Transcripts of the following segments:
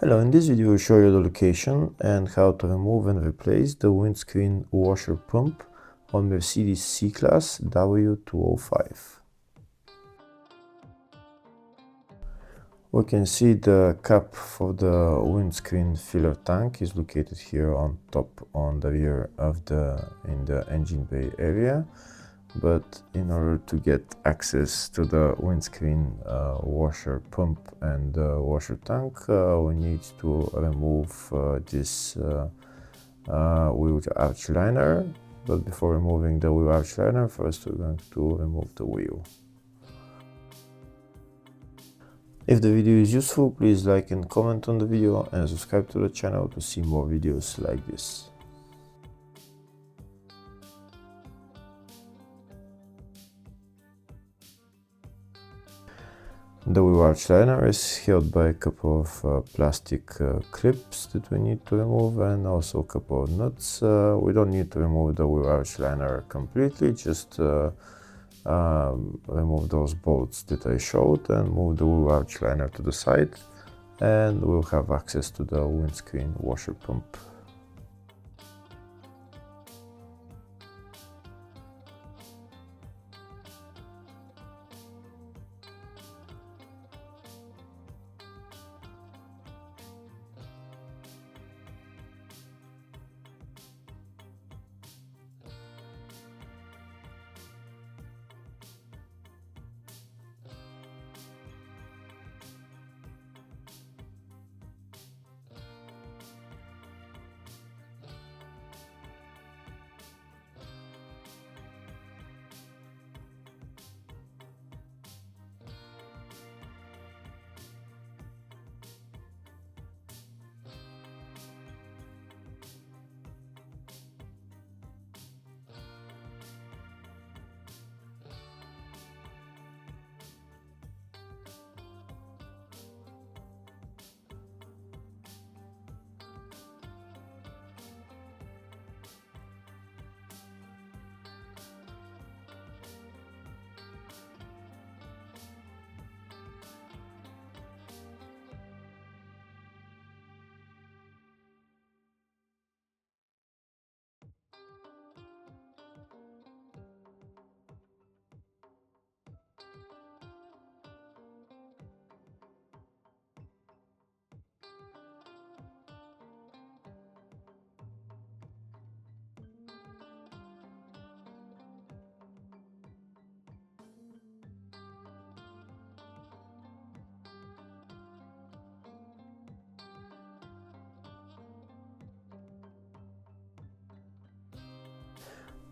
Hello, in this video I'll show you the location and how to remove and replace the windscreen washer pump on Mercedes C-Class W205. We can see the cap for the windscreen filler tank is located here on top on the rear of in the engine bay area. But in order to get access to the windscreen washer pump and washer tank, we need to remove this wheel arch liner. But before removing the wheel arch liner, first we're going to remove the wheel. If the video is useful, please like and comment on the video and subscribe to the channel to see more videos like this. The wheel arch liner is held by a couple of plastic clips that we need to remove, and also a couple of nuts. We don't need to remove the wheel arch liner completely, just remove those bolts that I showed and move the wheel arch liner to the side, and we'll have access to the windscreen washer pump.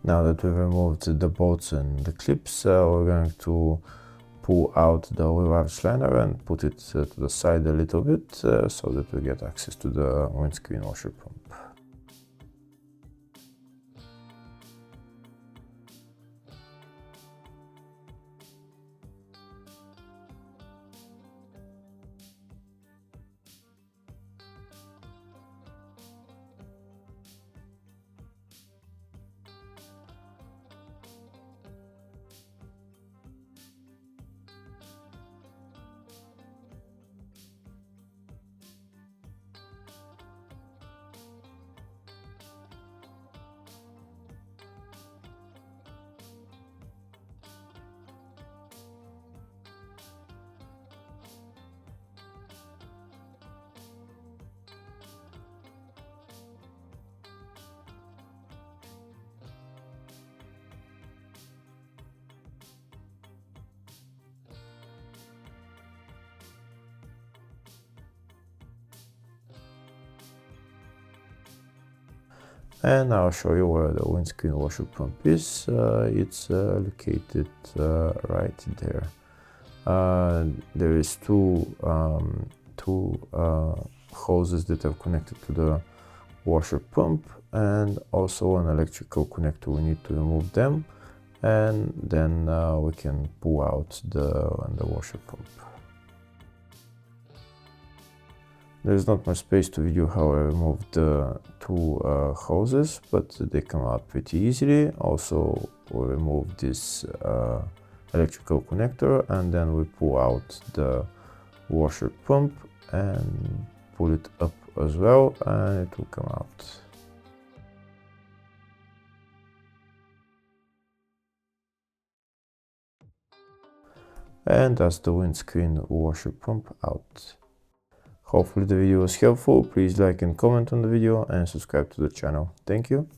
Now that we've removed the bolts and the clips, we're going to pull out the wheel arch liner and put it to the side a little bit so that we get access to the windscreen washer pump. And I'll show you where the windscreen washer pump is. It's located right there. There is two hoses that are connected to the washer pump, and also an electrical connector. We need to remove them, and then we can pull out the washer pump. There's not much space to video how I removed the two hoses, but they come out pretty easily. Also, we remove this electrical connector, and then we pull out the washer pump and pull it up as well and it will come out. And that's the windscreen washer pump out. Hopefully the video was helpful. Please like and comment on the video and subscribe to the channel. Thank you.